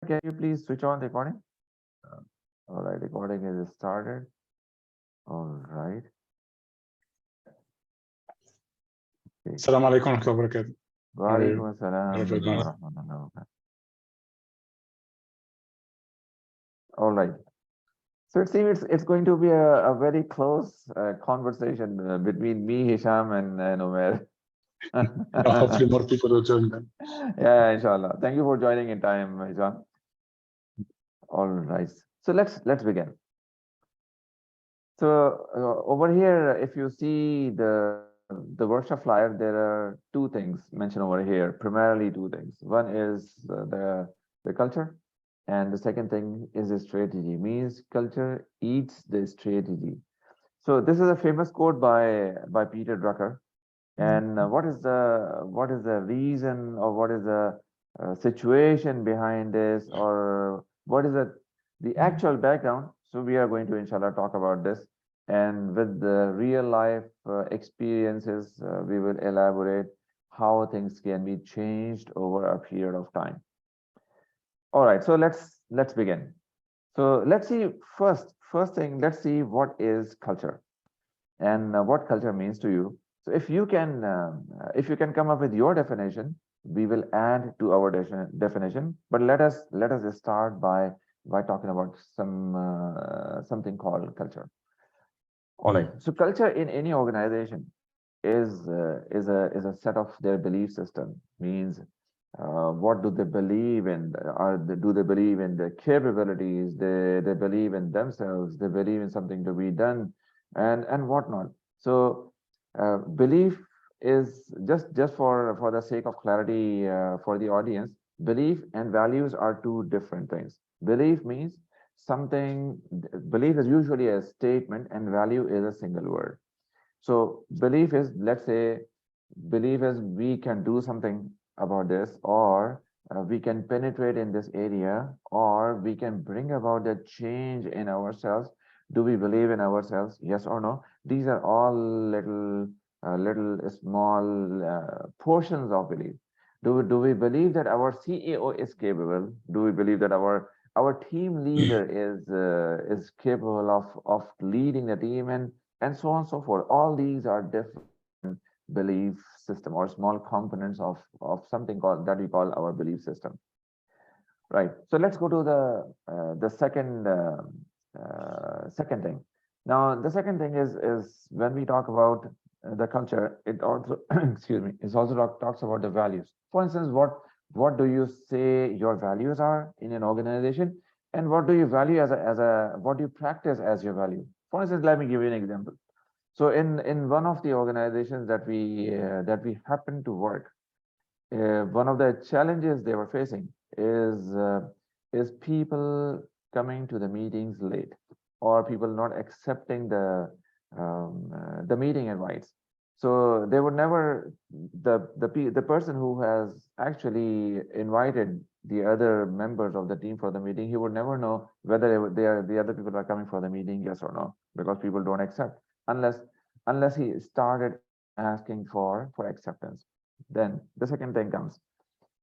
Can you please switch on the recording? All right, recording is started. All right. Okay. السلام عليكم ورحمة الله وبركاته. Walaikum assalam Hello, wa Fadlan. rahmatullahi wa barakatuh. All right. So it seems it's going to be a very close conversation between me, Hisham, and Umair. Hopefully more people will join them. Yeah, inshallah. Thank you for joining in time, Hisham. All right. So let's begin. So over here, if you see the workshop flyer, there are two things mentioned over here, primarily two things. One is the culture, and the second thing is the strategy. Means culture eats the strategy. So this is a famous quote by Peter Drucker. And what is the reason, or what is the situation behind this, or what is the actual background? So we are going to inshallah talk about this, and with the real life experiences, we will elaborate how things can be changed over a period of time. All right, so let's begin. So let's see first thing. Let's see what is culture, and what culture means to you. So if you can come up with your definition, we will add to our definition. But let us just start by talking about something called culture. All right. So culture in any organization is a set of their belief system. Means what do they believe in? Do they believe in their capabilities? They believe in themselves. They believe in something to be done, and whatnot. So belief is just for the sake of clarity for the audience. Belief and values are two different things. Belief means something. Belief is usually a statement, and value is a single word. So belief is, let's say, belief is we can do something about this, or we can penetrate in this area, or we can bring about the change in ourselves. Do we believe in ourselves? Yes or no? These are all little small portions of belief. Do we believe that our CEO is capable? Do we believe that our team leader is capable of leading the team, and so on and so forth? All these are different belief system, or small components of something called that we call our belief system. Right. So let's go to the second thing. Now, the second thing is when we talk about the culture, it also excuse me, it also talks about the values. For instance, what do you say your values are in an organization, and what do you value as a what do you practice as your value? For instance, let me give you an example. So in one of the organizations that we happen to work, one of the challenges they were facing is people coming to the meetings late, or people not accepting the meeting invites. So they would never, the person who has actually invited the other members of the team for the meeting, he would never know whether the other people are coming for the meeting, yes or no, because people don't accept unless he started asking for acceptance. Then the second thing comes.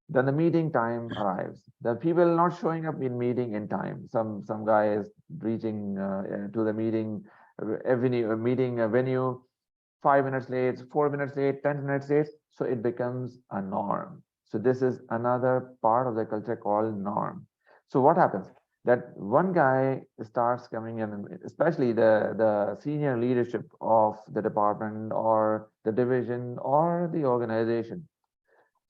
Then the meeting time arrives. The people not showing up in meeting in time. Some guy is reaching to the meeting venue 5 minutes late, 4 minutes late, 10 minutes late. So it becomes a norm. So this is another part of the culture called norm. So what happens? That one guy starts coming in, especially the senior leadership of the department or the division or the organization.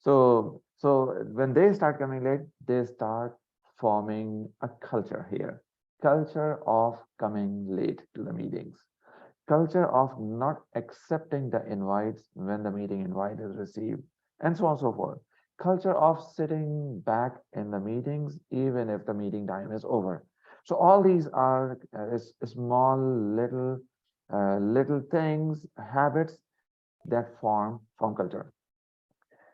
So when they start coming late, they start forming a culture here. Culture of coming late to the meetings. Culture of not accepting the invites when the meeting invite is received, and so on and so forth. Culture of sitting back in the meetings even if the meeting time is over. So all these are small little things, habits that form culture.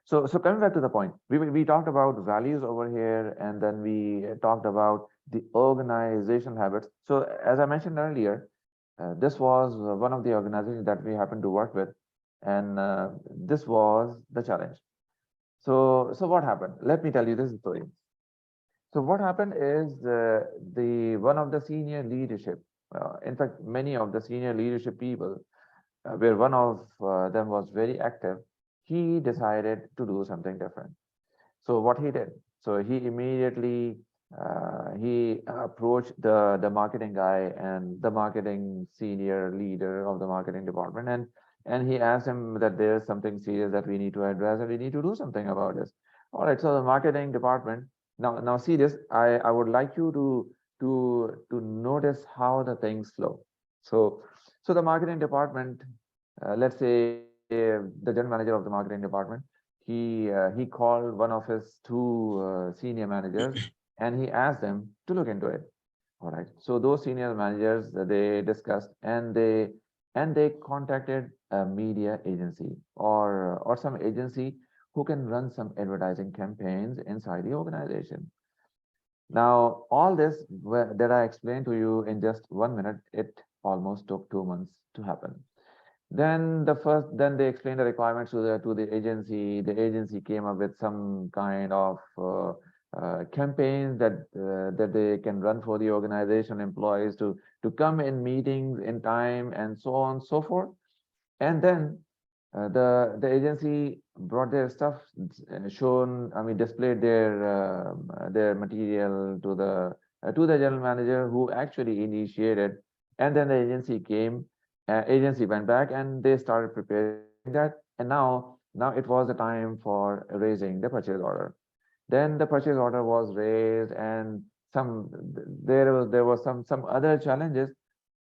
So coming back to the point, we talked about values over here, and then we talked about the organization habits. So as I mentioned earlier, this was one of the organizations that we happened to work with, and this was the challenge. So what happened? Let me tell you this story. So what happened is the one of the senior leadership, in fact, many of the senior leadership people, where one of them was very active, he decided to do something different. So what he did, so he immediately he approached the marketing guy and the marketing senior leader of the marketing department, and he asked him that there's something serious that we need to address and we need to do something about this. All right, so the marketing department, now see this. I would like you to notice how the things flow. So the marketing department, let's say the general manager of the marketing department, he called one of his two senior managers and he asked them to look into it. All right. So those senior managers they discussed and they contacted a media agency or some agency who can run some advertising campaigns inside the organization. Now, all this that I explained to you in just 1 minute, it almost took 2 months to happen. Then they explained the requirements to the agency. The agency came up with some kind of campaigns that they can run for the organization employees to come in meetings in time and so on and so forth. And then the agency brought their stuff, shown, I mean, displayed their material to the general manager who actually initiated, and then the agency came, agency went back and they started preparing that, and now it was the time for raising the purchase order. Then the purchase order was raised, and some there was some other challenges.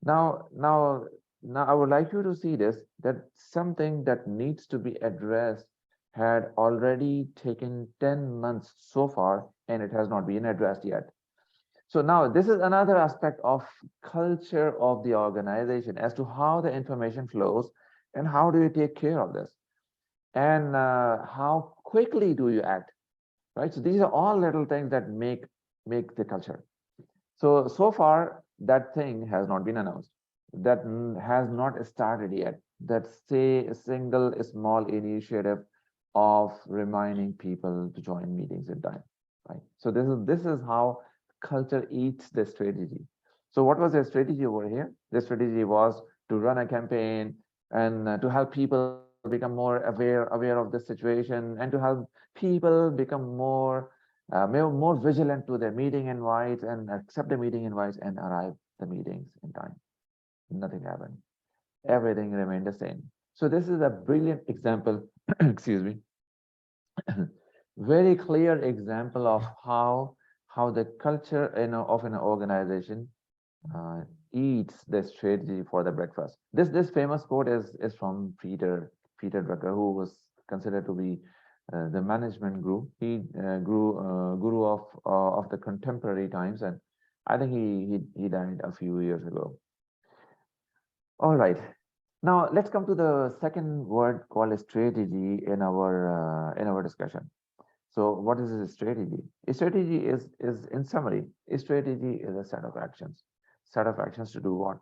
Now now now I would like you to see this, that something that needs to be addressed had already taken 10 months so far, and it has not been addressed yet. So now this is another aspect of culture of the organization as to how the information flows and how do you take care of this, and how quickly do you act, right? So these are all little things that make the culture. So far, that thing has not been announced. That has not started yet. That say a single small initiative of reminding people to join meetings in time, right? So this is how culture eats the strategy. So what was the strategy over here? The strategy was to run a campaign and to help people become more aware of the situation, and to help people become more vigilant to their meeting invites and accept the meeting invites and arrive the meetings in time. Nothing happened. Everything remained the same. So this is a brilliant example, excuse me, very clear example of how the culture of an organization uh, eats the strategy for the breakfast. This famous quote is from Peter Drucker, who was considered to be the management guru. He guru of the contemporary times, and I think he died a few years ago. All right. Now let's come to the second word called strategy in our discussion. So what is a strategy? A strategy is in summary, a strategy is a set of actions. Set of actions to do what?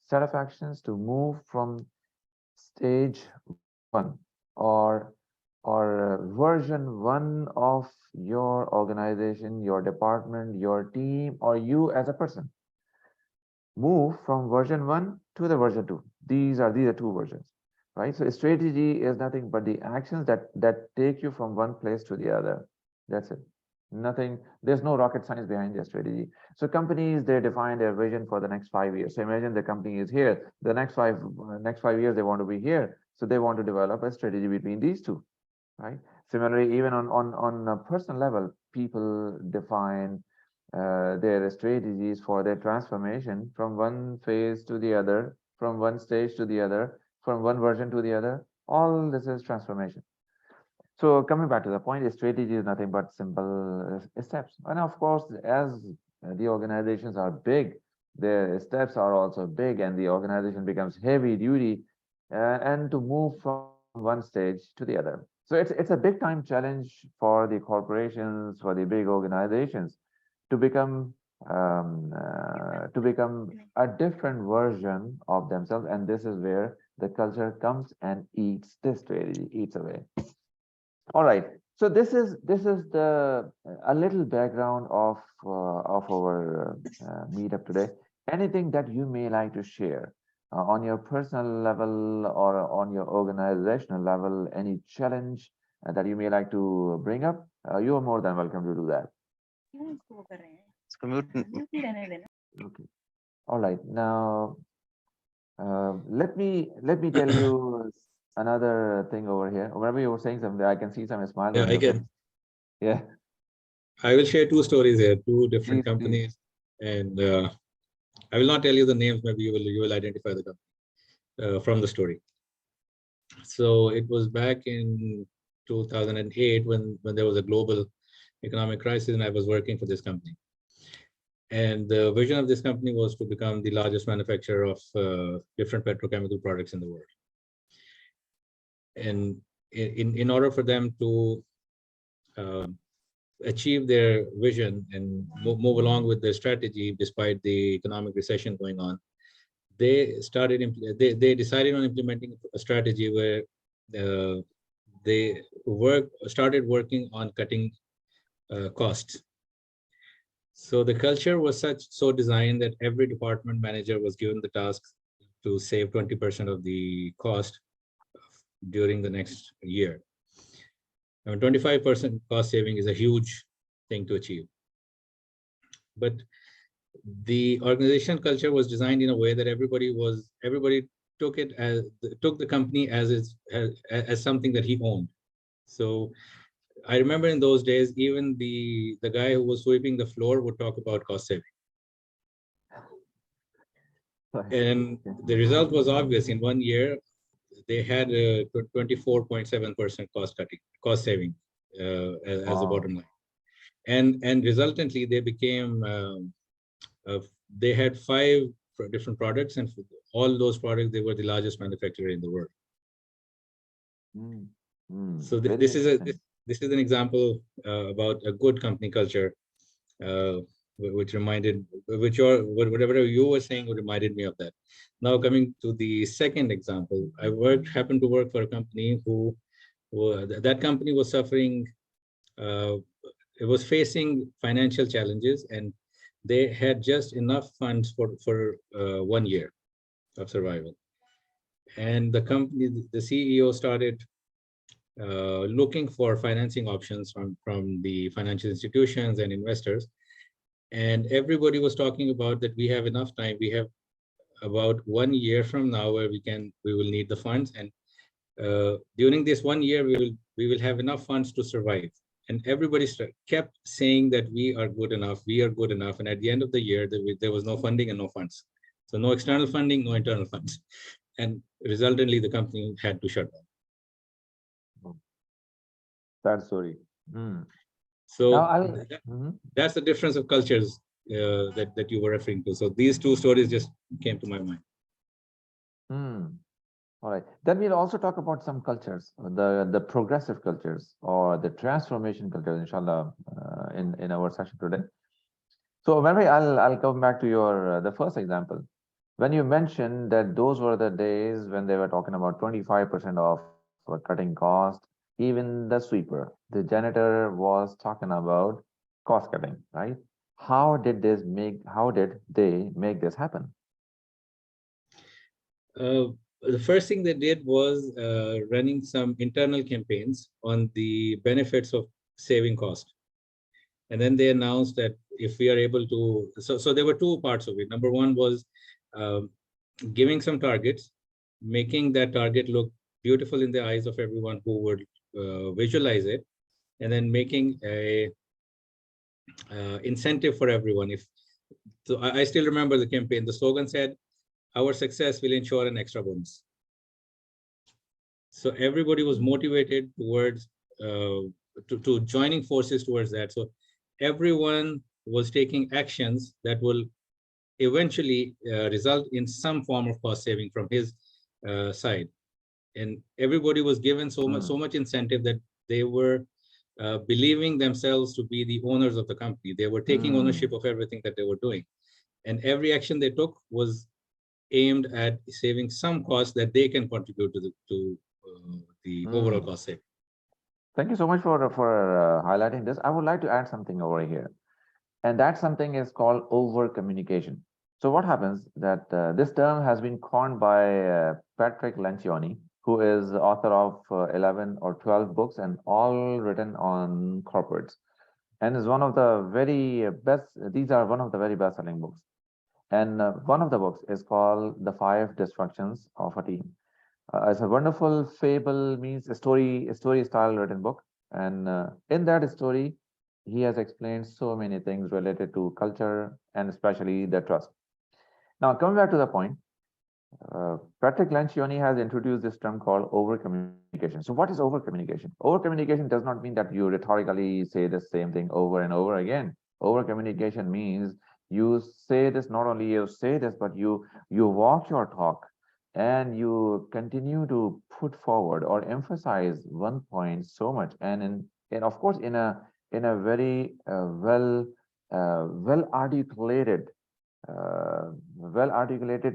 Set of actions to move from stage one or version one of your organization, your department, your team, or you as a person. Move from version one to the version two. These are two versions, right? So strategy is nothing but the actions that take you from one place to the other. That's it. Nothing. There's no rocket science behind their strategy. So companies, they define their vision for the next 5 years. So imagine the company is here. The next five years they want to be here. So they want to develop a strategy between these two, right? Similarly, even on a personal level, people define their strategies for their transformation from one phase to the other, from one stage to the other, from one version to the other. All this is transformation. So coming back to the point, a strategy is nothing but simple steps. And of course, as the organizations are big, their steps are also big, and the organization becomes heavy duty, and to move from one stage to the other. So it's a big time challenge for the corporations, for the big organizations, to become a different version of themselves, and this is where the culture comes and eats the strategy, eats away. All right. So this is the a little background of our meetup today. Anything that you may like to share on your personal level or on your organizational level, any challenge that you may like to bring up, you are more than welcome to do that. Okay. All right. Now, let me tell you another thing over here. Whenever you were saying something, I can see some smiles Yeah, on I your face. can. Yeah, I will share two stories here, two different please, please. companies, and I will not tell you the names. Maybe you will identify the company from the story. So it was back in 2008 when there was a global economic crisis, and I was working for this company. And the vision of this company was to become the largest manufacturer of different petrochemical products in the world. And in order for them to achieve their vision and move along with their strategy, despite the economic recession going on, they they decided on implementing a strategy where they started working on cutting costs. So the culture was so designed that every department manager was given the task to save 20% of the cost during the next year. Now, 25% cost saving is a huge thing to achieve. But the organization culture was designed in a way that everybody took the company as something that he owned. So I remember in those days, even the guy who was sweeping the floor would talk about cost saving. And the result was obvious. In 1 year, they had a 24.7% cost saving as a bottom line. And resultantly, they became, they had 5 different products, and for all those products, they were the largest manufacturer in the world. So this is an example about a good company culture, which whatever you were saying reminded me of that. Now coming to the second example, happened to work for a company that company was suffering. It was facing financial challenges, and they had just enough funds for 1 year of survival. And the CEO started looking for financing options from the financial institutions and investors. And everybody was talking about that we have enough time. We have about 1 year from now where we will need the funds. And during this 1 year, we will have enough funds to survive. And everybody kept saying that we are good enough. And at the end of the year, there was no funding and no funds. So no external funding, no internal funds. And resultantly, the company had to shut down. Sad story. So that's the difference of cultures that you were referring to. So these two stories just came to my mind. All right. Then we'll also talk about some cultures, the progressive cultures or the transformation cultures, inshallah, in our session today. So maybe I'll come back to your the first example. When you mentioned that those were the days when they were talking about 25% of cutting cost, even the sweeper, the janitor was talking about cost cutting, right? How did they make this happen? The first thing they did was running some internal campaigns on the benefits of saving cost. And then they announced that if we are able to, so there were 2 parts of it. Number 1 was giving some targets, making that target look beautiful in the eyes of everyone who would visualize it, and then making a incentive for everyone. So I still remember the campaign. The slogan said, "Our success will ensure an extra bonus." So everybody was motivated towards to joining forces towards that. So everyone was taking actions that will eventually result in some form of cost saving from his side. And everybody was given so much incentive that they were believing themselves to be the owners of the company. They were taking ownership of everything that they were doing. And every action they took was aimed at saving some cost that they can contribute to the overall cost saving. Thank you so much for highlighting this. I would like to add something over here, and that something is called over communication. So what happens that this term has been coined by Patrick Lencioni, who is author of 11 or 12 books and all written on corporates, and is one of the very best. These are one of the very best-selling books. And one of the books is called The Five Dysfunctions of a Team. It's a wonderful fable, means a story style written book. And in that story, he has explained so many things related to culture and especially the trust. Now, coming back to the point, Patrick Lencioni has introduced this term called over communication. So, what is over communication? Over communication does not mean that you rhetorically say the same thing over and over again. Over communication means you say this, not only you say this, but you walk your talk and you continue to put forward or emphasize one point so much, and of course in a very well articulated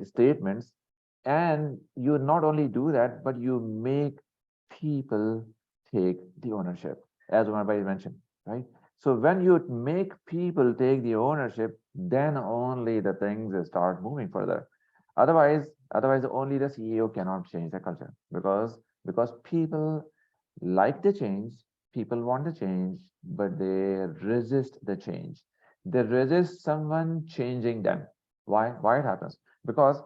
statements, and you not only do that, but you make people take the ownership, as Umar Bhai mentioned, right? So when you make people take the ownership, then only the things start moving further. Otherwise, only the CEO cannot change the culture, because people like the change, people want the change, but they resist the change. They resist someone changing them. Why it happens? Because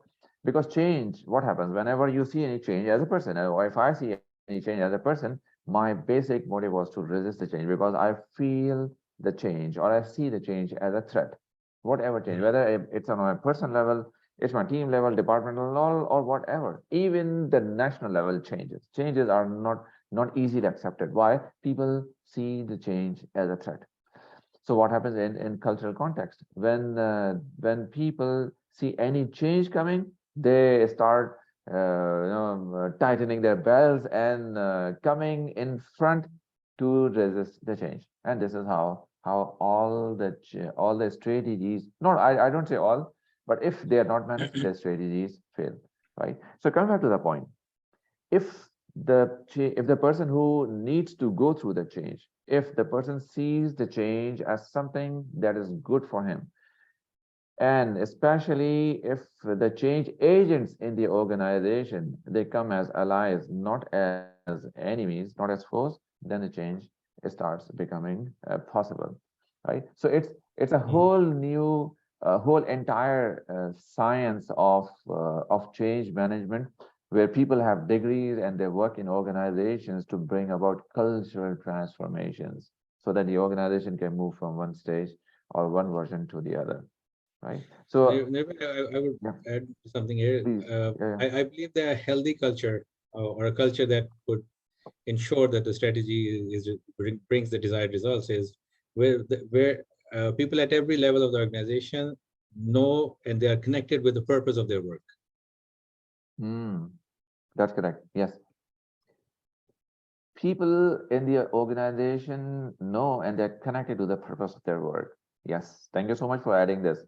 change, what happens whenever you see any change as a person, or if I see any change as a person, my basic motive was to resist the change because I feel the change or I see the change as a threat. Whatever change, whether it's on a person level, it's my team level, departmental level, or whatever. Even the national level changes. Changes are not easily accepted. Why? People see the change as a threat. So what happens in cultural context? When people see any change coming, they start tightening their belts and coming in front to resist the change. And this is how all the strategies, not I don't say all, but if they are not managed, their strategies fail, right? So coming back to the point, if if the person who needs to go through the change, if the person sees the change as something that is good for him, and especially if the change agents in the organization, they come as allies, not as enemies, not as foes, then the change starts becoming possible, right? So it's a whole new whole entire science of change management, where people have degrees and they work in organizations to bring about cultural transformations so that the organization can move from one stage or one version to the other, right? So Nirmal, I would yeah, add something here. please. Yeah, yeah. I believe that a healthy culture or a culture that would ensure that the strategy brings the desired results is where people at every level of the organization know and they are connected with the purpose of their work. That's correct. Yes. People in the organization know and they're connected to the purpose of their work. Yes. Thank you so much for adding this.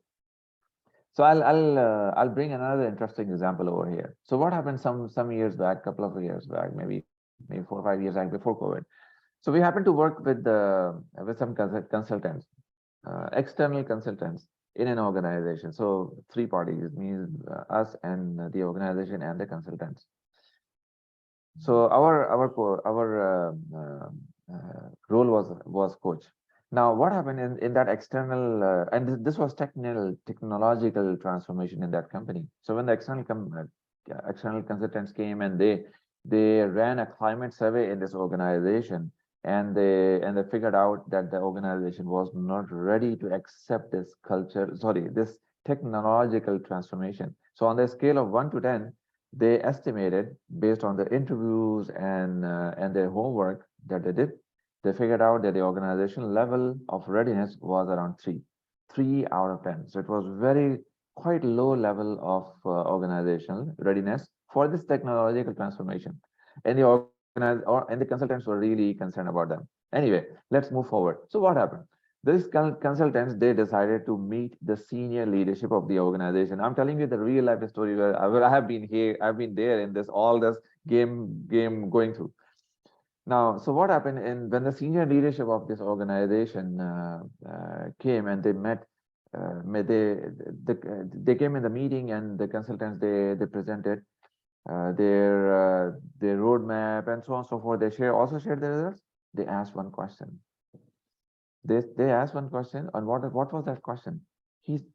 So I'll bring another interesting example over here. So what happened some years back, couple of years back, maybe 4 or 5 years back before COVID. So we happened to work with some consultants, external consultants in an organization. So three parties, means us and the organization and the consultants. So our role was coach. Now, what happened in that external and this was technological transformation in that company. So when the external consultants came and they ran a climate survey in this organization, and they figured out that the organization was not ready to accept this this technological transformation. So on the scale of 1 to 10, they estimated, based on the interviews and their homework that they did, they figured out that the organization level of readiness was around 3 out of 10. So it was quite low level of organizational readiness for this technological transformation, and and the consultants were really concerned about them. Anyway, let's move forward. So what happened? These consultants, they decided to meet the senior leadership of the organization. I'm telling you the real life story where I have been here, I've been there in this all this game going through. Now, so what happened in when the senior leadership of this organization came and they met, they came in the meeting and the consultants they presented their roadmap and so on and so forth. They also shared their results. They asked one question. They asked one question, and what was that question?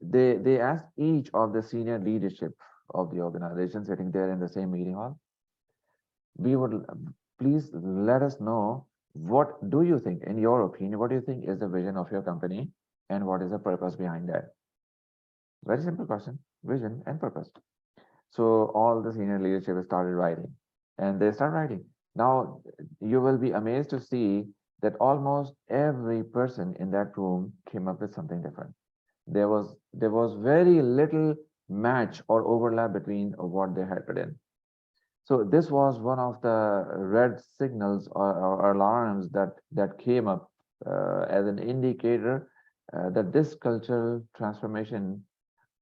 They asked each of the senior leadership of the organization sitting there in the same meeting hall. We would please let us know, what do you think, in your opinion, what do you think is the vision of your company and what is the purpose behind that? Very simple question, vision and purpose. So all the senior leadership started writing and they start writing. Now you will be amazed to see that almost every person in that room came up with something different. There was very little match or overlap between what they had put in. So this was one of the red signals or alarms that came up as an indicator that this cultural transformation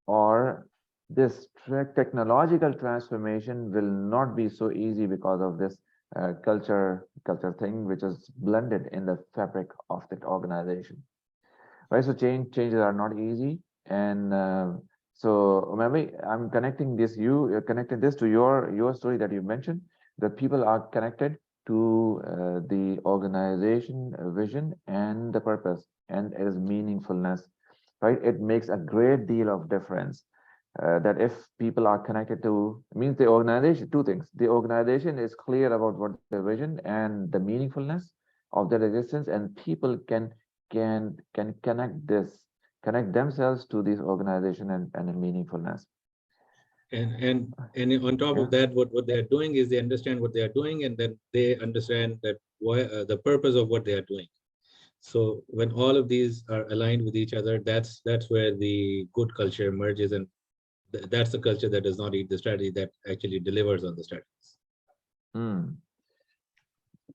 or this technological transformation will not be so easy because of this culture thing, which is blended in the fabric of that organization. Right, so changes are not easy, and so maybe I'm connecting this. You're connecting this to your story that you mentioned, that people are connected to the organization vision and the purpose, and it is meaningfulness, right? It makes a great deal of difference. That if people are connected to, means the organization, two things: the organization is clear about what the vision and the meaningfulness of their existence, and people can connect themselves to this organization and a meaningfulness. And on top of that, what they are doing is they understand what they are doing, and then they understand that why the purpose of what they are doing. So when all of these are aligned with each other, that's where the good culture emerges, and that's the culture that does not eat the strategy, that actually delivers on the strategies.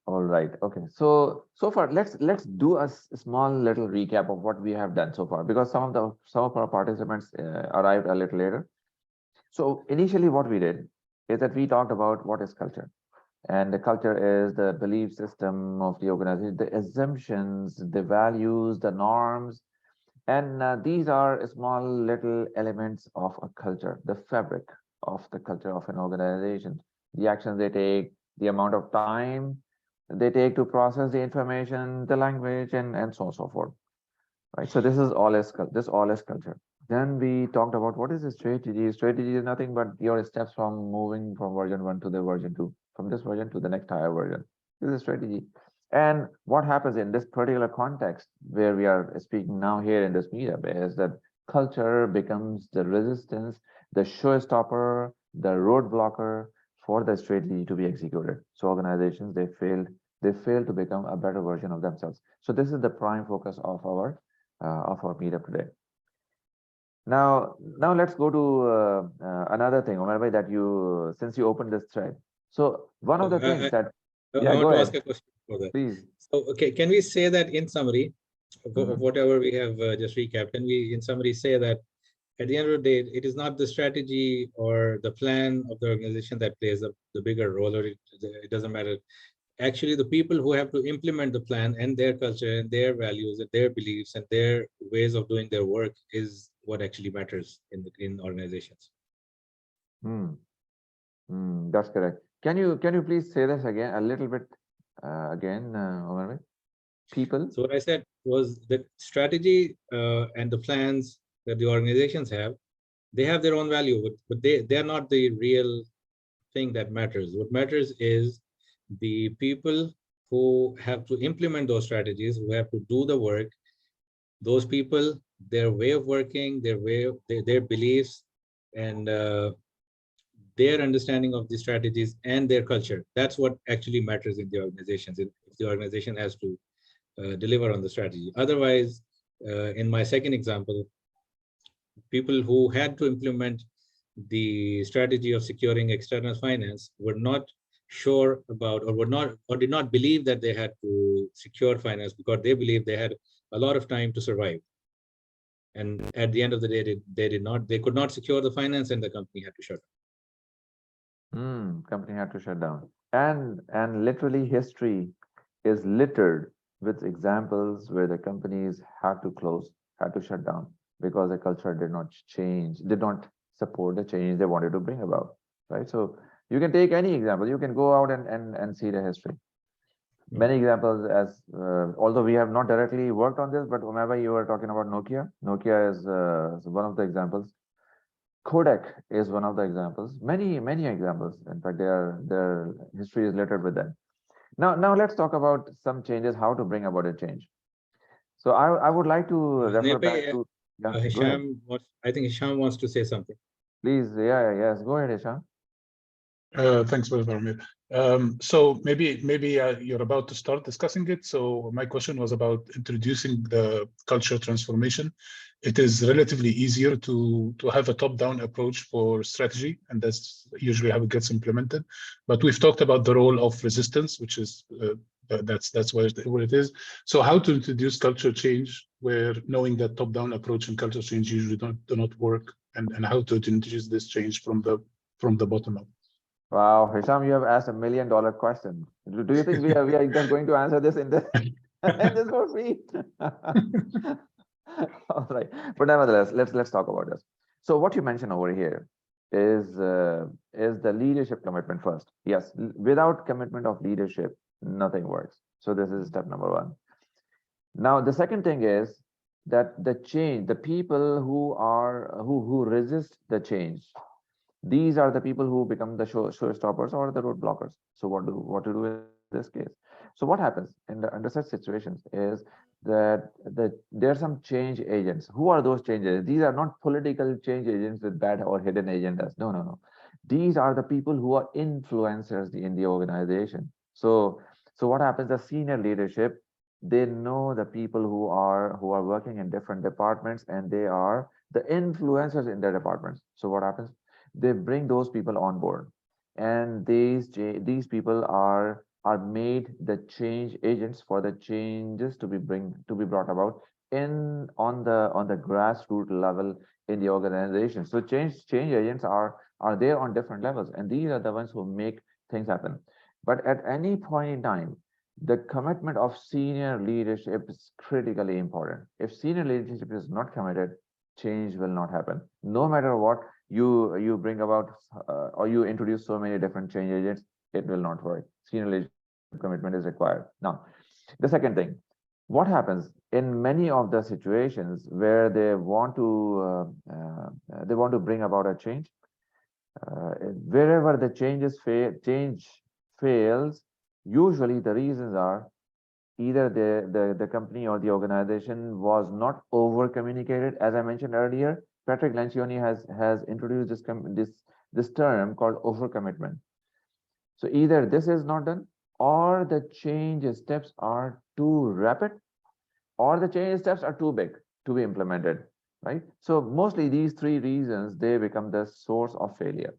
All right. Okay. So far, let's do a small little recap of what we have done so far, because some of our participants arrived a little later. So initially, what we did is that we talked about what is culture, and the culture is the belief system of the organization, the assumptions, the values, the norms, and these are small little elements of a culture, the fabric of the culture of an organization, the actions they take, the amount of time they take to process the information, the language, and so on and so forth. Right. So this all is culture. Then we talked about what is a strategy. Strategy is nothing but your steps from moving from version 1 to the version 2, from this version to the next higher version. This is strategy. And what happens in this particular context where we are speaking now here in this meetup is that culture becomes the resistance, the showstopper, the roadblocker for the strategy to be executed. So organizations, they fail to become a better version of themselves. So this is the prime focus of our meetup today. Now let's go to another thing, Omar bhai, that you, since you opened this thread. So one of the things that I want to ask a question for that. Please. So, okay, can we say that in summary of whatever we have just recapped? Can we, in summary, say that at the end of the day, it is not the strategy or the plan of the organization that plays the bigger role, or it doesn't matter. Actually, the people who have to implement the plan and their culture and their values and their beliefs and their ways of doing their work is what actually matters in organizations. That's correct. Can you please say this again a little bit again, Omar bhai? People. So what I said was the strategy and the plans that the organizations have, they have their own value, but they're not the real thing that matters. What matters is the people who have to implement those strategies, who have to do the work, those people, their way of working, their beliefs, and their understanding of the strategies and their culture. That's what actually matters in the organizations. If the organization has to deliver on the strategy. Otherwise, in my second example, people who had to implement the strategy of securing external finance were not sure about, or did not believe that they had to secure finance because they believed they had a lot of time to survive. And at the end of the day, they could not secure the finance, and the company had to shut down. Company had to shut down. And literally history is littered with examples where the companies had to close, had to shut down because the culture did not change, did not support the change they wanted to bring about. Right. So you can take any example, you can go out and see the history. Many examples as although we have not directly worked on this, but whenever you were talking about Nokia, Nokia is one of the examples. Kodak is one of the examples. Many examples. In fact, their history is littered with them. Now let's talk about some changes, how to bring about a change. So I would like to refer back Nepe, to, yeah, go ahead. Hisham, I think Hisham wants to say something. Please, yes, go ahead, Ishan. Thanks, Brother Amir. So maybe you're about to start discussing it. So my question was about introducing the culture transformation. It is relatively easier to have a top-down approach for strategy, and that's usually how it gets implemented. But we've talked about the role of resistance, which is that's where it is. So how to introduce culture change, where knowing that top-down approach and culture change usually do not work, and how to introduce this change from the bottom up. Wow, Hisham, you have asked $1 million question. Do you think we are just going to answer this in the in this for free? All right, but nevertheless, let's talk about this. So what you mentioned over here is the leadership commitment first. Yes, without commitment of leadership, nothing works. So this is step number one. Now the second thing is that the change, the people who resist the change, these are the people who become the showstoppers or the roadblockers. So what to do in this case? So what happens under such situations is that there are some change agents. Who are those change agents? These are not political change agents with bad or hidden agendas. No. These are the people who are influencers in the organization. So what happens? The senior leadership, they know the people who are working in different departments, and they are the influencers in their departments. So what happens? They bring those people on board, and these people are made the change agents for the changes to be brought about in on the grassroots level in the organization. So change agents are there on different levels, and these are the ones who make things happen. But at any point in time, the commitment of senior leadership is critically important. If senior leadership is not committed, change will not happen. No matter what you bring about or you introduce so many different change agents, it will not work. Senior leadership commitment is required. Now, the second thing, what happens in many of the situations where they want to bring about a change, wherever the change fails, usually the reasons are either the company or the organization was not over communicated. As I mentioned earlier, Patrick Lencioni has introduced this term called overcommitment. So either this is not done, or the change steps are too rapid, or the change steps are too big to be implemented, right? So mostly these three reasons, they become the source of failure.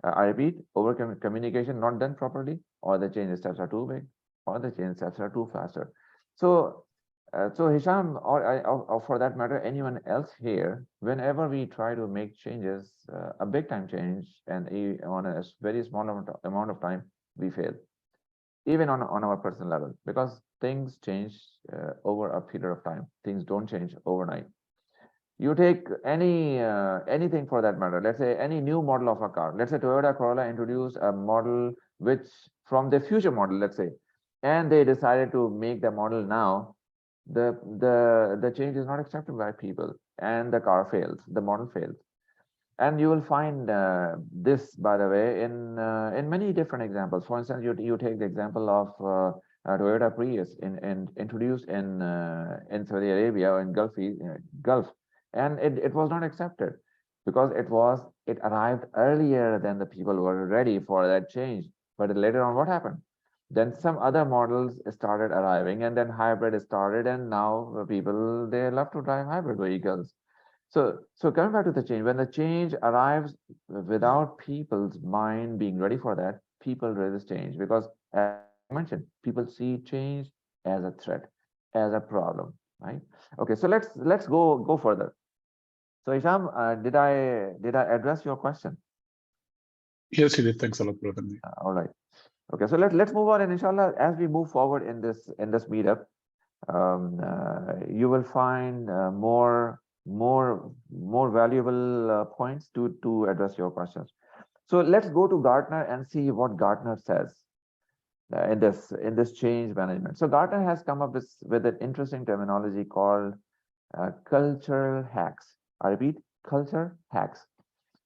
I repeat, over communication not done properly, or the change steps are too big, or the change steps are too faster. So Hisham, or for that matter, anyone else here, whenever we try to make changes, a big time change, and on a very small amount of time, we fail, even on our personal level, because things change over a period of time. Things don't change overnight. You take anything for that matter. Let's say any new model of a car. Let's say Toyota Corolla introduced a model which from the future model, let's say, and they decided to make the model now. The change is not accepted by people, and the car fails. The model fails, and you will find this, by the way, in many different examples. For instance, you take the example of Toyota Prius introduced in Saudi Arabia or in Gulf, and it was not accepted because it arrived earlier than the people were ready for that change. But later on, what happened? Then some other models started arriving, and then hybrid started, and now people, they love to drive hybrid vehicles. So coming back to the change, when the change arrives without people's mind being ready for that, people resist change because, as I mentioned, people see change as a threat, as a problem, right? Okay, so let's go further. So Isham, did I address your question? Yes, he did. Thanks a lot, brother. All right. Okay, so let's move on, and inshallah, as we move forward in this meetup, you will find more valuable points to address your questions. So let's go to Gartner and see what Gartner says in this change management. So Gartner has come up with an interesting terminology called cultural hacks. I repeat, culture hacks.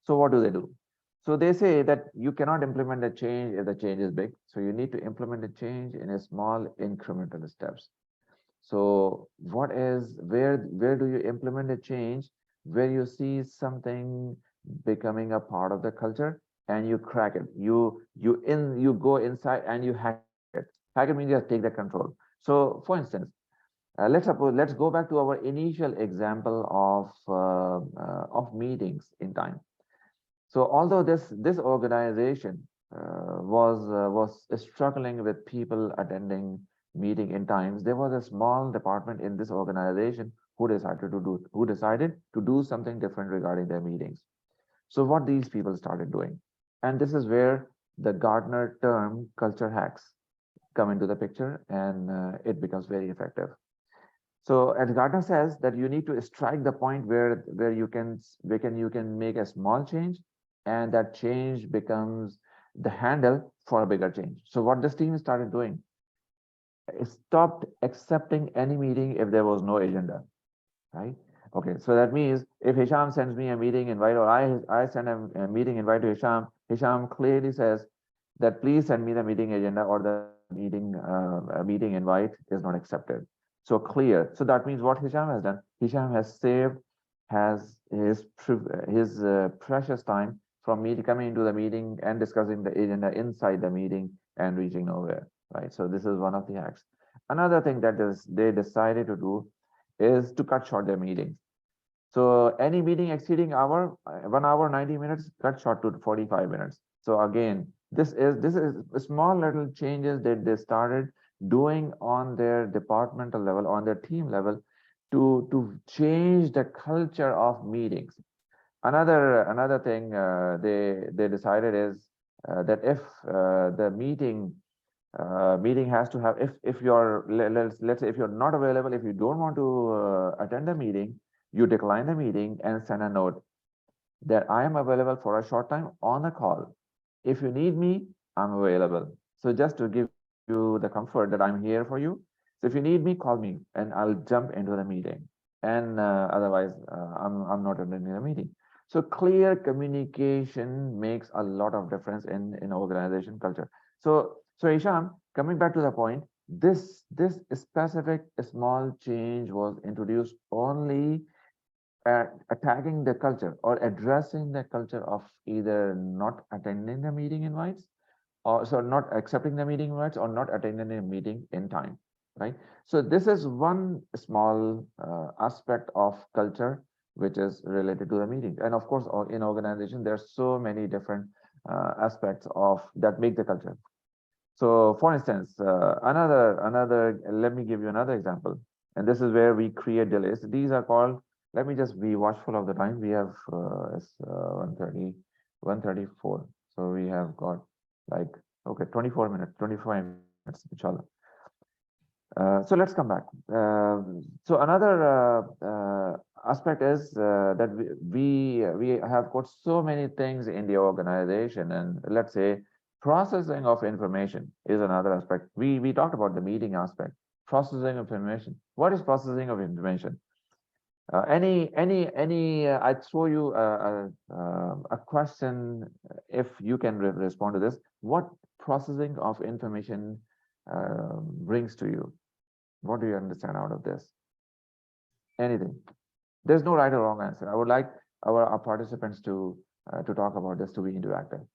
So what do? So they say that you cannot implement a change if the change is big. So you need to implement a change in a small incremental steps. So where do you implement a change where you see something becoming a part of the culture and you crack it. You go inside and you hack it. Hack it means you take the control. So for instance, let's go back to our initial example of meetings in time. So although this organization was struggling with people attending meeting in times, there was a small department in this organization who decided to do something different regarding their meetings. So what these people started doing, and this is where the Gartner term culture hacks come into the picture, and it becomes very effective. So as Gartner says that you need to strike the point where you can make a small change, and that change becomes the handle for a bigger change. So what this team started doing, it stopped accepting any meeting if there was no agenda, right? Okay, so that means if Hisham sends me a meeting invite, or I send a meeting invite to Hisham, Hisham clearly says that please send me the meeting agenda, or the meeting invite is not accepted. So clear. So that means what Hisham has done, Hisham has saved his precious time from me coming into the meeting and discussing the agenda inside the meeting and reaching nowhere, right? So this is one of the hacks. Another thing that they decided to do is to cut short their meetings. So any meeting exceeding 1 hour 90 minutes, cut short to 45 minutes. So again, this is small little changes that they started doing on their departmental level, on their team level, to change the culture of meetings. Another thing they decided is that if the meeting has to have, if you're let's say if you're not available, if you don't want to attend the meeting, you decline the meeting and send a note that I am available for a short time on a call. If you need me, I'm available. So just to give you the comfort that I'm here for you. So if you need me, call me and I'll jump into the meeting. And otherwise, I'm not attending the meeting. So clear communication makes a lot of difference in organization culture. So Isham, coming back to the point, this specific small change was introduced only attacking the culture or addressing the culture of either not attending the meeting invites, or so not accepting the meeting invites, or not attending a meeting in time, right? So this is one small aspect of culture which is related to the meeting. And of course, in organization, there are so many different aspects of that make the culture. So for instance, let me give you another example. And this is where we create delays. These are called, let me just be watchful of the time. We have it's 1:30, 1:34. So we have got like, okay, 24 minutes, 25 minutes, inshallah. So let's come back. So another aspect is that we have got so many things in the organization, and let's say processing of information is another aspect. We talked about the meeting aspect. Processing of information. What is processing of information? I throw you a question. If you can respond to this, what processing of information brings to you? What do you understand out of this? Anything? There's no right or wrong answer. I would like our participants to talk about this, to be interactive.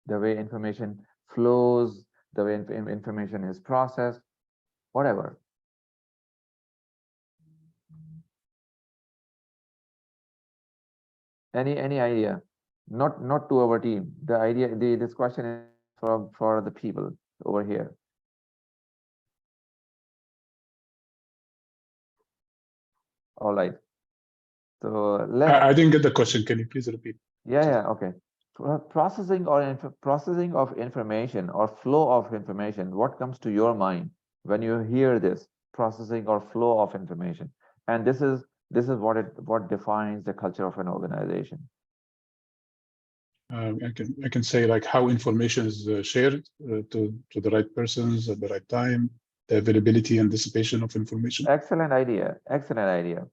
The way information flows, the way information is processed, whatever. Any idea? Not to our team. The idea, this question is for the people over here. All right. So I didn't get the question. Can you please repeat? Yeah, okay. Processing or processing of information or flow of information. What comes to your mind when you hear this processing or flow of information? And this is what defines the culture of an organization. I can say like how information is shared to the right persons at the right time, the availability and dissipation of information. Excellent idea. Excellent idea.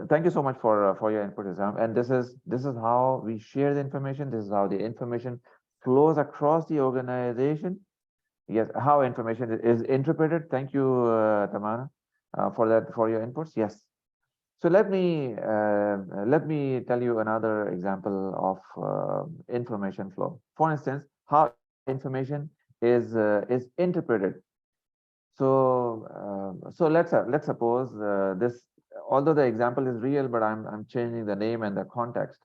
Thank you so much for your input, Isam. And this is how we share the information. This is how the information flows across the organization. Yes, how information is interpreted. Thank you, Tamara, for your inputs. Yes. So let me tell you another example of information flow. For instance, how information is interpreted. So let's suppose this, although the example is real, but I'm changing the name and the context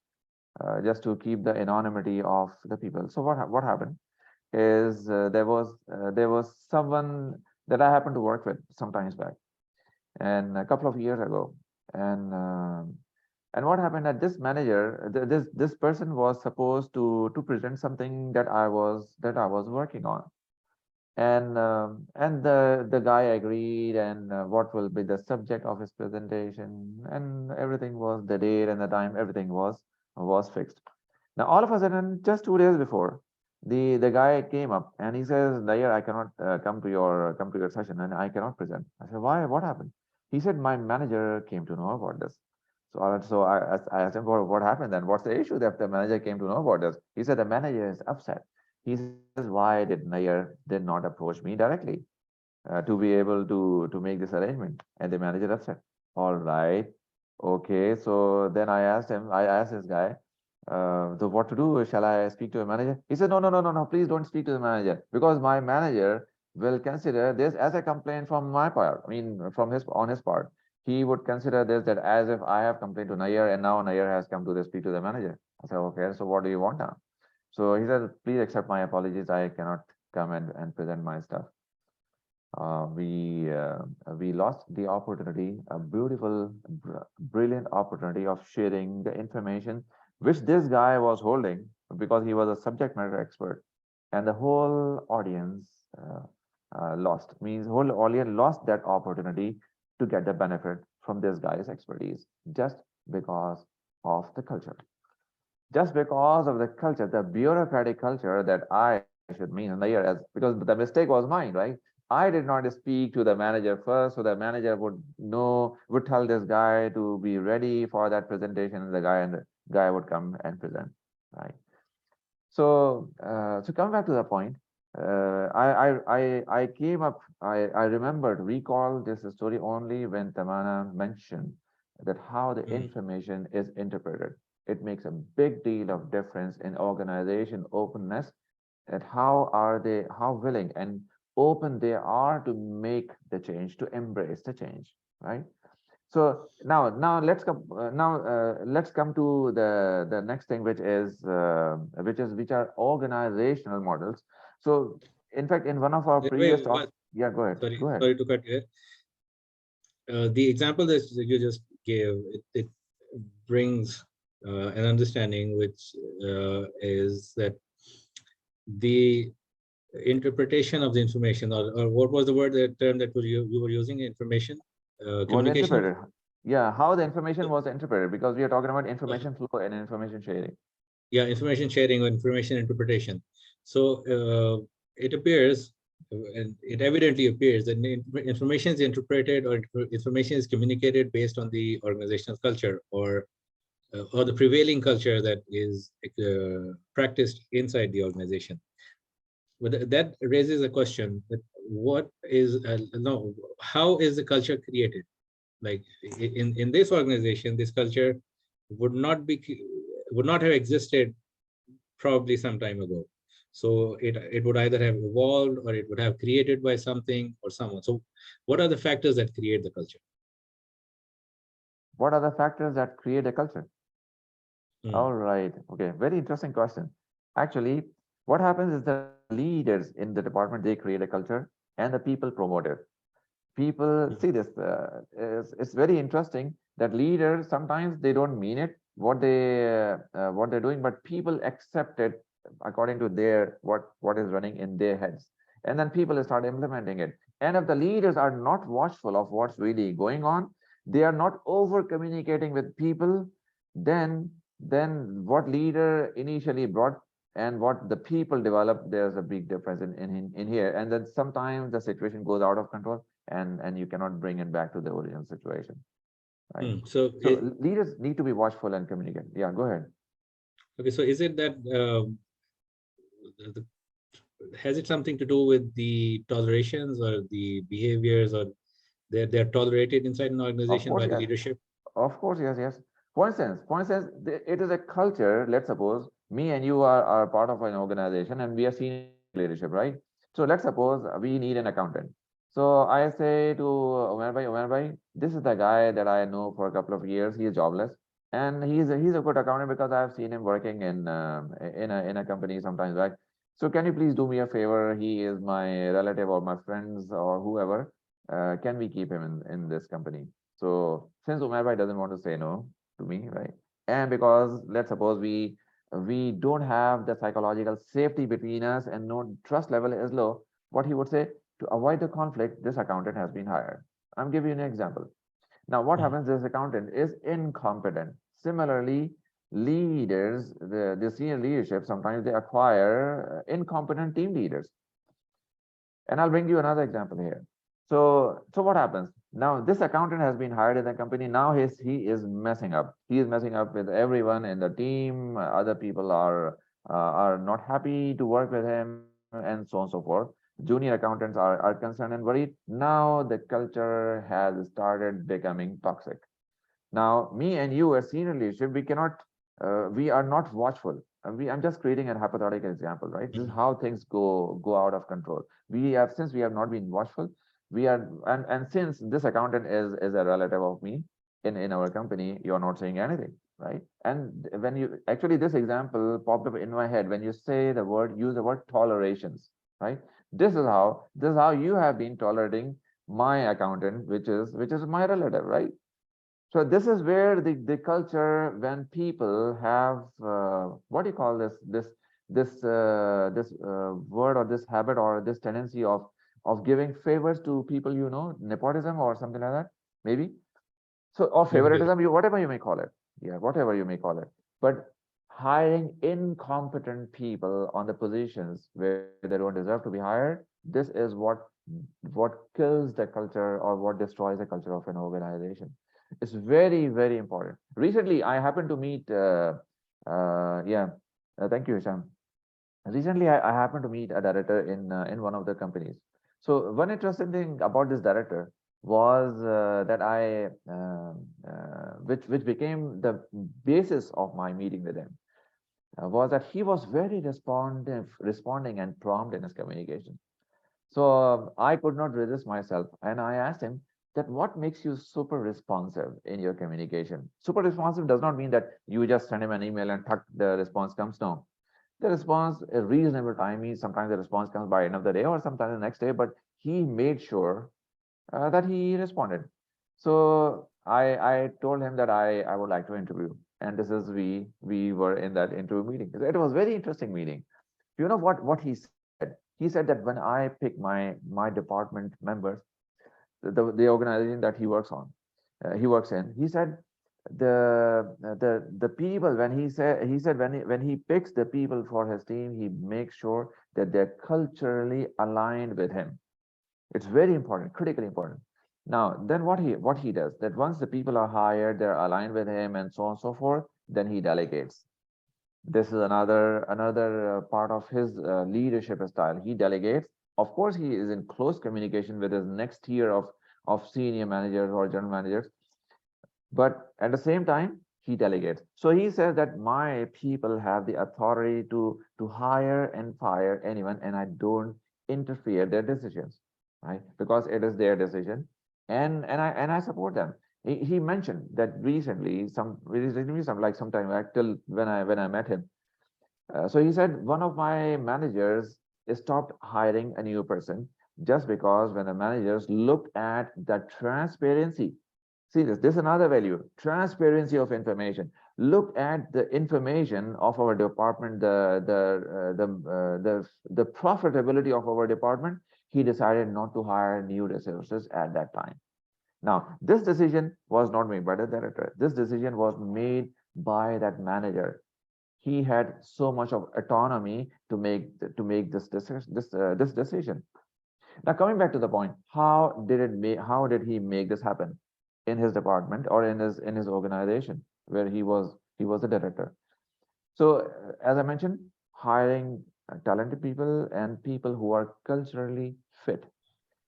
just to keep the anonymity of the people. So what happened is there was someone that I happened to work with sometimes back, and a couple of years ago, and what happened that this manager, this person was supposed to present something that I was working on, and the guy agreed, and what will be the subject of his presentation, and everything was the date and the time, everything was fixed. Now all of a sudden, just 2 days before, the guy came up and he says, Nair, I cannot come to your session, and I cannot present. I said, why? What happened? He said, my manager came to know about this. So I asked him, what happened then? What's the issue that the manager came to know about this? He said, the manager is upset. He says, why did Nair did not approach me directly to be able to make this arrangement? And the manager upset. All right. Okay. So then I asked this guy, so what to do? Shall I speak to a manager? He said, no, no, no, no, no, please don't speak to the manager, because my manager will consider this as a complaint from my part. I mean, on his part. He would consider this that as if I have complained to Nair, and now Nair has come to speak to the manager. I said, okay, so what do you want now? So he said, please accept my apologies. I cannot come and present my stuff. We lost the opportunity, a beautiful, brilliant opportunity of sharing the information which this guy was holding, because he was a subject matter expert, and the whole audience whole audience lost that opportunity to get the benefit from this guy's expertise, just because of the culture. Just because of the culture, the bureaucratic culture that I should mean in the year, as because the mistake was mine, right? I did not speak to the manager first, so the manager would tell this guy to be ready for that presentation, and the guy would come and present, right? So come back to the point. I came up. I remembered, recall this story only when Tamana mentioned that how the information is interpreted. It makes a big deal of difference in organization openness, and how willing and open they are to make the change, to embrace the change, right? So now let's come to the next thing, which are organizational models. So in fact, in one of our previous talks, yeah, go ahead. Sorry, Go ahead. sorry to cut you. The example that you just gave, it brings an understanding, which is that the interpretation of the information, or what was the word, the term that you were using, information, communication? Yeah, how the information was interpreted, because we are talking about information flow and information sharing. Yeah, information sharing or information interpretation. So it appears, and it evidently appears, that information is interpreted or information is communicated based on the organizational culture, or the prevailing culture that is practiced inside the organization. But that raises a question: that what is no? How is the culture created? Like in this organization, this culture would not have existed probably some time ago. So it would either have evolved, or it would have created by something or someone. So what are the factors that create the culture? What are the factors that create a culture? All right. Okay. Very interesting question. Actually, what happens is the leaders in the department, they create a culture, and the people promote it. People see this. It's very interesting that leaders, sometimes they don't mean it, what they're doing, but people accept it according to their what is running in their heads, and then people start implementing it. And if the leaders are not watchful of what's really going on, they are not over communicating with people, then what leader initially brought and what the people develop, there's a big difference in here. And then sometimes the situation goes out of control, and you cannot bring it back to the original situation, right? So, So leaders need to be watchful and communicate. Yeah, go ahead. okay, so is it that the, has it something to do with the tolerations or the behaviors, or they're tolerated inside an Of organization course, by the yes. leadership? Of course, yes, yes. For instance, it is a culture. Let's suppose me and you are part of an organization and we are senior leadership, right? So let's suppose we need an accountant. So I say to Umar bhai, this is the guy that I know for a couple of years. He is jobless, and he's a good accountant because I've seen him working in a company sometimes back. So can you please do me a favor? He is my relative or my friends or whoever. Can we keep him in this company? So since Umar bhai doesn't want to say no to me, right? And because let's suppose we don't have the psychological safety between us and no trust level is low, what he would say, to avoid the conflict, this accountant has been hired. I'm giving you an example. Now, what Mhm. happens? This accountant is incompetent. Similarly, leaders, the senior leadership, sometimes they acquire incompetent team leaders. And I'll bring you another example here. So what happens? Now this accountant has been hired in the company. Now he is messing up. He is messing up with everyone in the team. Other people are not happy to work with him, and so on and so forth. Junior accountants are concerned and worried. Now the culture has started becoming toxic. Now, me and you as senior leadership, we are not watchful. I'm just creating a hypothetical example, right? This is Mhm. how things go out of control. Since we have not been watchful, we are, and since this accountant is a relative of me in our company, you're not saying anything, right? And when you actually this example popped up in my head when you use the word tolerations, right? This is how you have been tolerating my accountant, which is my relative, right? So this is where the culture, when people have what do you call this word or this habit or this tendency of giving favors to people, nepotism or something like that, maybe. So, or Okay. favoritism, whatever you may call it. Yeah, whatever you may call it. But hiring incompetent people on the positions where they don't deserve to be hired, this is what kills the culture or what destroys the culture of an organization. It's very, very important. Recently, I happened to meet, yeah, thank you, Hisham. Recently, I happened to meet a director in one of the companies. So one interesting thing about this director was that which became the basis of my meeting with him, was that he was very responding and prompt in his communication. So I could not resist myself, and I asked him that what makes you super responsive in your communication. Super responsive does not mean that you just send him an email and tuck the response comes. No, the response a reasonable time means sometimes the response comes by end of the day or sometimes the next day, but he made sure that he responded. So I told him that I would like to interview, and this is we were in that interview meeting. It was very interesting meeting. You know what he said? He said that when I pick my department members, the organization that he works in, he said the people, when he said when he picks the people for his team, he makes sure that they're culturally aligned with him. It's very important, critically important. Now, then what he does, that once the people are hired, they're aligned with him and so on and so forth, then he delegates. This is another part of his leadership style. He delegates. Of course, he is in close communication with his next tier of senior managers or general managers, but at the same time, he delegates. So he says that my people have the authority to hire and fire anyone, and I don't interfere their decisions, right? Because it is their decision, and I support them. He mentioned that recently, some time back, till when I met him. So he said one of my managers stopped hiring a new person just because when the managers looked at the transparency, See this. This is another value: transparency of information. Look at the information of our department, the profitability of our department. He decided not to hire new resources at that time. Now, this decision was not made by the director. This decision was made by that manager. He had so much of autonomy to make this decision. Now, coming back to the point, how did he make this happen in his department or in his organization where he was the director? So, as I mentioned, hiring talented people and people who are culturally fit,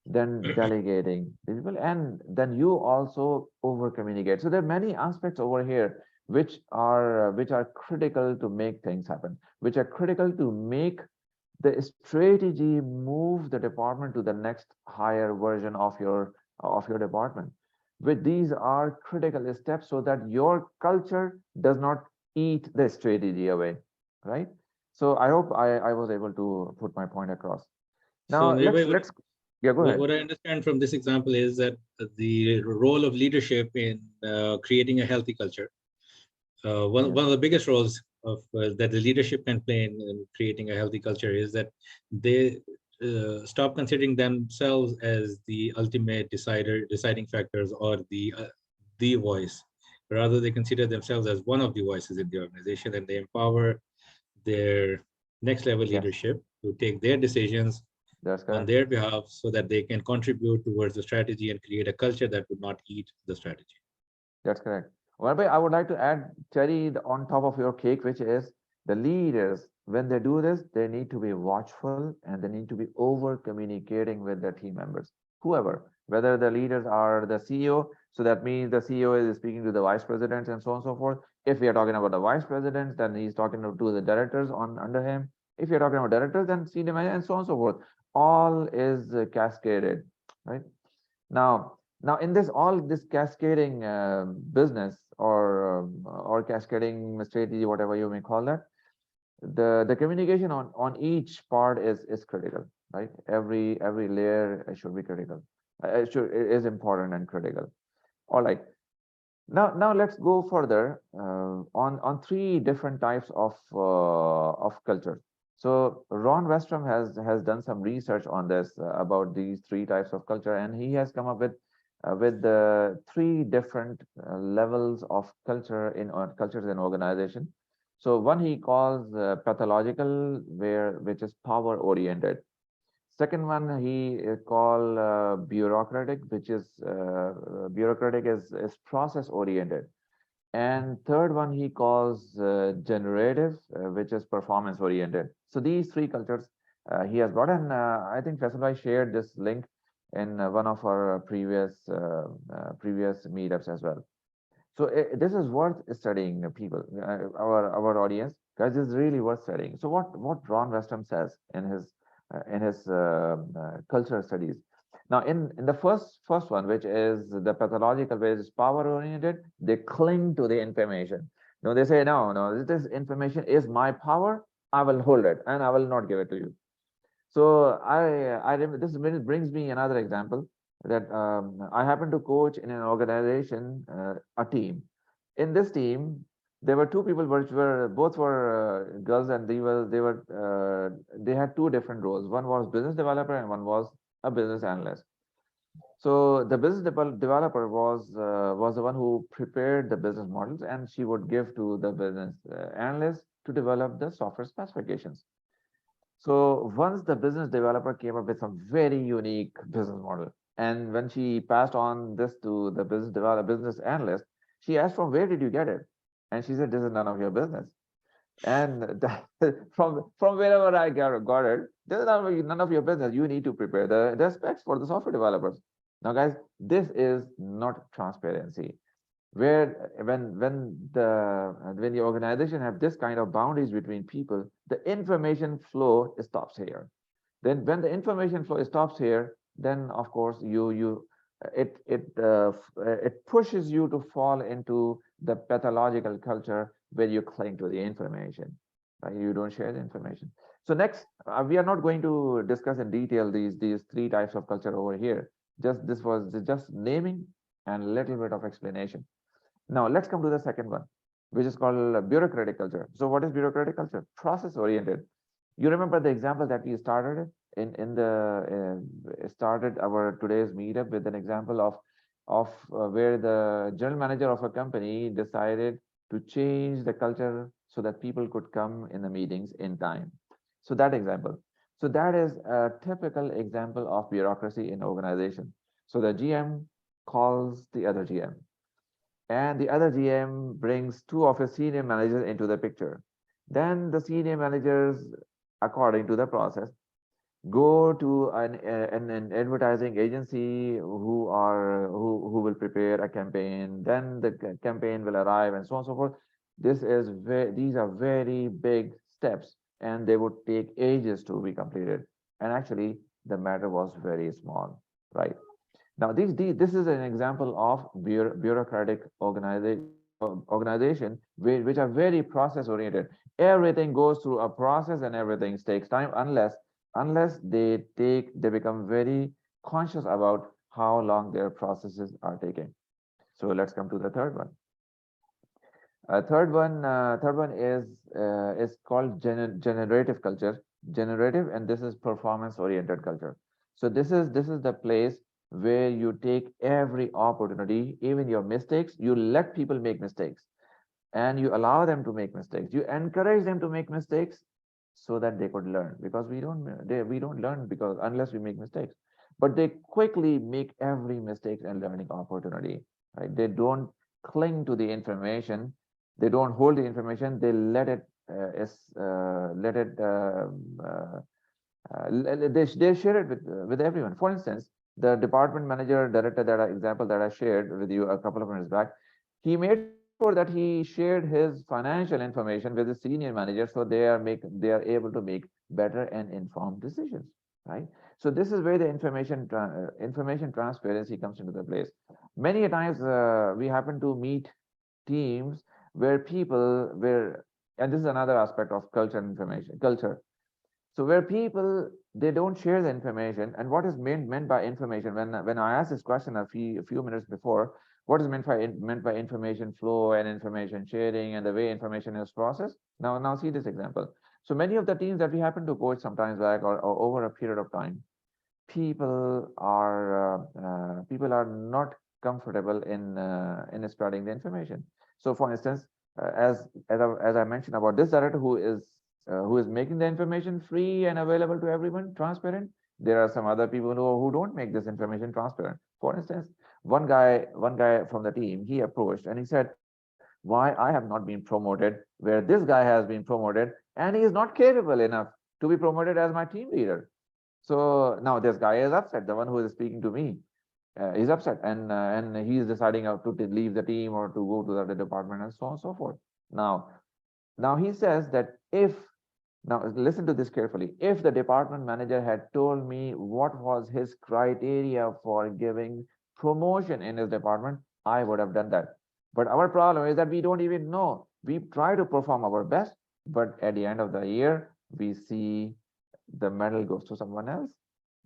then delegating people, and then you also over communicate. So there are many aspects over here which are critical to make things happen, which are critical to make the strategy move the department to the next higher version of your department. With these are critical steps so that your culture does not eat the strategy away, right? So I hope I was able to put my point across. So Now Nirvay, let's yeah, go ahead. what I understand from this example is that the role of leadership in creating a healthy culture, one of the biggest roles of that the leadership can play in creating a healthy culture is that they stop considering themselves as the ultimate deciding factors or the voice. Rather, they consider themselves as one of the voices in the organization, and they empower their next level Yes, leadership to take their decisions that's on correct. their behalf so that they can contribute towards the strategy and create a culture that would not eat the strategy. That's correct. Well, but I would like to add cherry on top of your cake, which is the leaders, when they do this, they need to be watchful and they need to be over communicating with their team members, whoever, whether the leaders are the CEO. So that means the CEO is speaking to the vice presidents and so on and so forth. If we are talking about the vice presidents, then he's talking to the directors on under him. If you're talking about directors, then senior manager and so on and so forth. All is cascaded, right? Now, in this cascading business or cascading strategy, whatever you may call that, the communication on each part is critical, right? Every layer should be critical. It is important and critical. All right. Now let's go further on three different types of culture. So Ron Westrom has done some research on this about these three types of culture, and he has come up with the three different levels of culture in cultures in organization. So one he calls pathological, which is power oriented. Second one he call bureaucratic, which is bureaucratic is process oriented. And third one he calls generative, which is performance oriented. So these three cultures he has brought, and I think Faisal shared this link in one of our previous meetups as well. So this is worth studying, people, our audience, guys. This is really worth studying. So what Ron Westrom says in his cultural studies. Now, in the first one, which is the pathological, which is power oriented, they cling to the information. No, they say no, this information is my power. I will hold it and I will not give it to you. So this brings me another example that I happen to coach in an organization, a team. In this team, there were two people which were both were girls, and they had two different roles. One was business developer and one was a business analyst. So the business developer was the one who prepared the business models, and she would give to the business analyst to develop the software specifications. So once the business developer came up with some very unique business model, and when she passed on this to the business analyst, she asked, "From where did you get it?" And she said, "This is none of your business." And from wherever I got it, this is none of your business. You need to prepare the specs for the software developers. Now, guys, this is not transparency. Where when the organization have this kind of boundaries between people, the information flow stops here. Then when the information flow stops here, then of course it pushes you to fall into the pathological culture where you cling to the information, right? You don't share the information. So next, we are not going to discuss in detail these three types of culture over here. This was just naming and a little bit of explanation. Now let's come to the second one, which is called bureaucratic culture. So what is bureaucratic culture? Process oriented. You remember the example that we started in the started our today's meetup with an example of where the general manager of a company decided to change the culture so that people could come in the meetings in time. So that example. So that is a typical example of bureaucracy in organization. So the GM calls the other GM, and the other GM brings two of his senior managers into the picture. Then the senior managers, according to the process, go to an advertising agency who will prepare a campaign. Then the campaign will arrive, and so on and so forth. These are very big steps, and they would take ages to be completed. And actually, the matter was very small, right? Now, this is an example of bureaucratic organization which are very process oriented. Everything goes through a process and everything takes time unless they become very conscious about how long their processes are taking. So let's come to the third one. Third one is called generative culture. Generative, and this is performance oriented culture. So this is the place where you take every opportunity, even your mistakes, you let people make mistakes, and you allow them to make mistakes. You encourage them to make mistakes so that they could learn, because we don't learn because unless we make mistakes. But they quickly make every mistake a learning opportunity, right? They don't cling to the information, they don't hold the information, they let it they share it with everyone. For instance, the department manager director example that I shared with you a couple of minutes back, he made sure that he shared his financial information with the senior manager, so they are able to make better and informed decisions, right? So this is where the information transparency comes into the place. Many a times we happen to meet teams where people where and this is another aspect of culture. So where people, they don't share the information. And what is meant by information? When I asked this question a few minutes before, what is meant by information flow and information sharing and the way information is processed? Now see this example. So many of the teams that we happen to coach sometimes back or over a period of time, people are not comfortable in spreading the information. So for instance, as I mentioned about this director who is making the information free and available to everyone, transparent, there are some other people who don't make this information transparent. For instance, one guy from the team, he approached and he said, why I have not been promoted where this guy has been promoted, and he is not capable enough to be promoted as my team leader. So now this guy is upset, the one who is speaking to me is upset, and he is deciding to leave the team or to go to the other department and so on and so forth. Now he says that now listen to this carefully, if the department manager had told me what was his criteria for giving promotion in his department, I would have done that. But our problem is that we don't even know. We try to perform our best, but at the end of the year, we see the medal goes to someone else.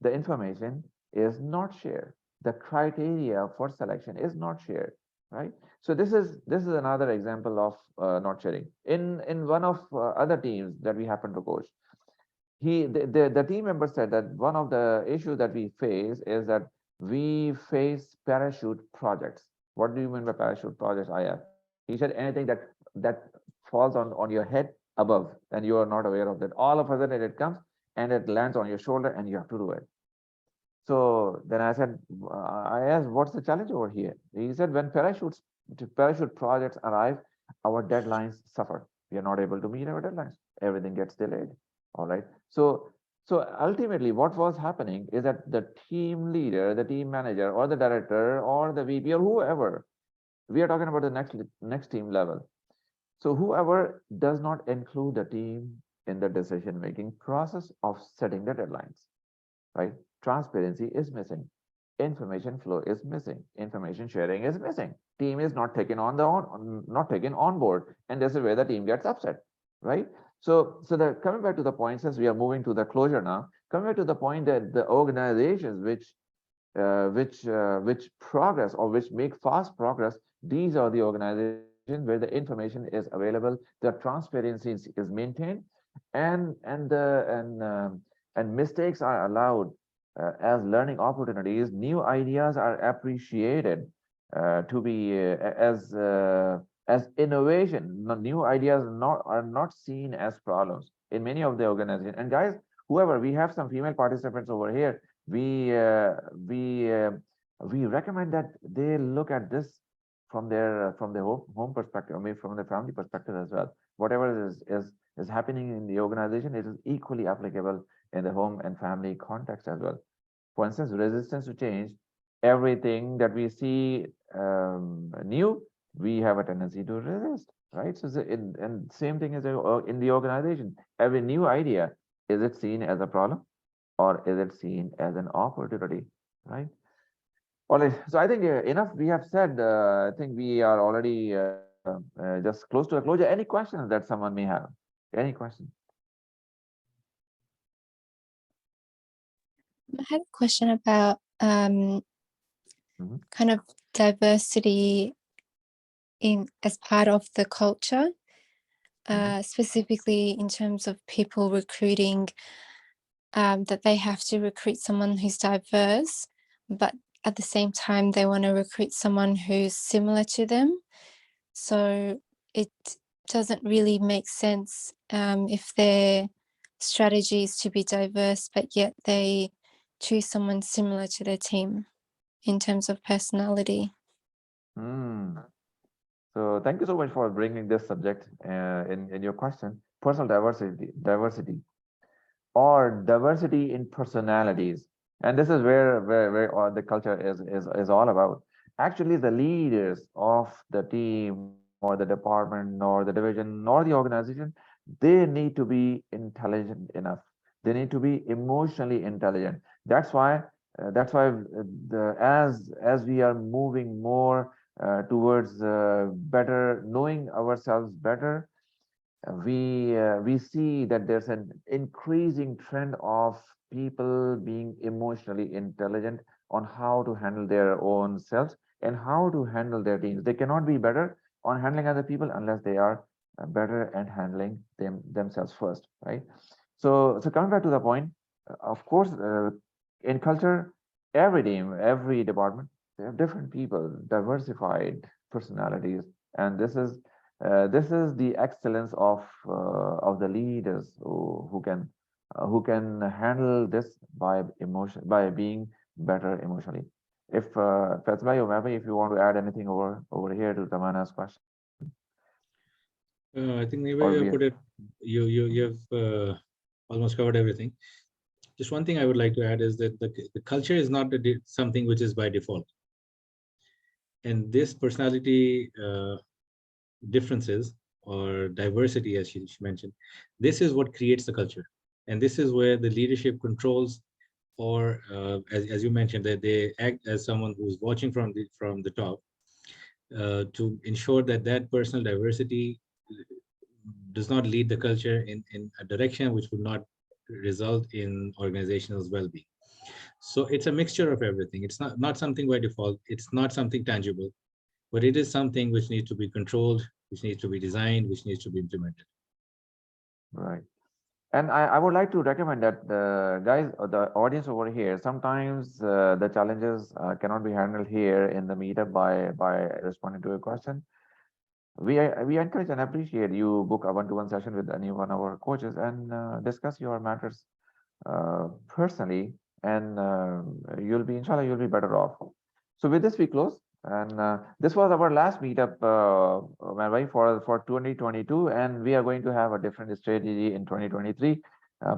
The information is not shared. The criteria for selection is not shared, right? So this is another example of not sharing. In one of other teams that we happen to coach, the team member said that one of the issues that we face is that we face parachute projects. What do you mean by parachute projects? I have. He said anything that falls on your head above and you are not aware of that. All of a sudden it comes and it lands on your shoulder and you have to do it. So then I said, I asked, what's the challenge over here? He said, when parachute projects arrive, our deadlines suffer. We are not able to meet our deadlines. Everything gets delayed. All right. So ultimately, what was happening is that the team leader, the team manager, or the director, or the VP, or whoever, we are talking about the next team level. So whoever does not include the team in the decision-making process of setting the deadlines, right? Transparency is missing. Information flow is missing. Information sharing is missing. Team is not taken on board, and this is where the team gets upset, right? So coming back to the point, since we are moving to the closure now, coming back to the point that the organizations which progress or which make fast progress, these are the organizations where the information is available, the transparency is maintained, and mistakes are allowed as learning opportunities. New ideas are appreciated to be as innovation. New ideas are not seen as problems in many of the organizations. And guys, whoever, we have some female participants over here. We recommend that they look at this from their home perspective, or maybe from the family perspective as well. Whatever is happening in the organization, it is equally applicable in the home and family context as well. For instance, resistance to change, everything that we see new, we have a tendency to resist, right? So and same thing is in the organization. Every new idea, is it seen as a problem or is it seen as an opportunity, right? All right, so I think enough we have said. I think we are already just close to a closure. Any questions that someone may have? Any question? I had a question about kind of diversity as part of the culture, specifically in terms of people recruiting, that they have to recruit someone who's diverse, but at the same time they want to recruit someone who's similar to them. So it doesn't really make sense if their strategy is to be diverse, but yet they choose someone similar to their team in terms of personality. So thank you so much for bringing this subject in your question. Personal diversity, or diversity in personalities, and this is where all the culture is all about. Actually, the leaders of the team or the department or the division or the organization, they need to be intelligent enough. They need to be emotionally intelligent. That's why as we are moving more towards better knowing ourselves better, we see that there's an increasing trend of people being emotionally intelligent on how to handle their own selves and how to handle their teams. They cannot be better on handling other people unless they are better at handling themselves first, right? So coming back to the point, of course, in culture, every team, every department, they have different people, diversified personalities, and this is the excellence of the leaders who can handle this by being better emotionally. If Fatima or Mary, if you want to add anything over here to Tamana's question. I think maybe you put it. You've almost covered everything. Just one thing I would like to add is that the culture is not something which is by default, and this personality differences or diversity, as she mentioned, this is what creates the culture, and this is where the leadership controls, or as you mentioned, that they act as someone who's watching from the top to ensure that that personal diversity does not lead the culture in a direction which would not result in organizational well-being. So it's a mixture of everything. It's not something by default. It's not something tangible, but it is something which needs to be controlled, which needs to be designed, which needs to be implemented. Right. And I would like to recommend that guys, the audience over here, sometimes the challenges cannot be handled here in the meetup by responding to a question. We encourage and appreciate you book a one-to-one session with any one of our coaches and discuss your matters personally, and inshallah, you'll be better off. So with this, we close. And this was our last meetup, Marwai, for 2022, and we are going to have a different strategy in 2023.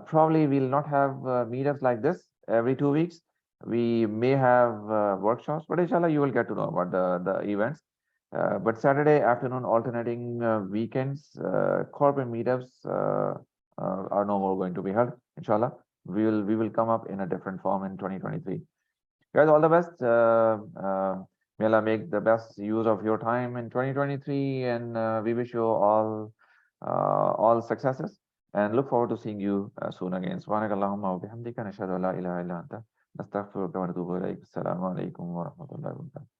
Probably we'll not have meetups like this every 2 weeks. We may have workshops, but inshallah, you will get to know about the events. But Saturday afternoon, alternating weekends, corporate meetups are no more going to be held. Inshallah, we will come up in a different form in 2023. Guys, all the best. May Allah make the best use of your time in 2023, and we wish you all successes and look forward to seeing you soon again. Subhanakallahumma wa bihamdika, nashhadu an la ilaha illa anta, نستغفرك ونتوب إليك. السلام عليكم ورحمة الله وبركاته.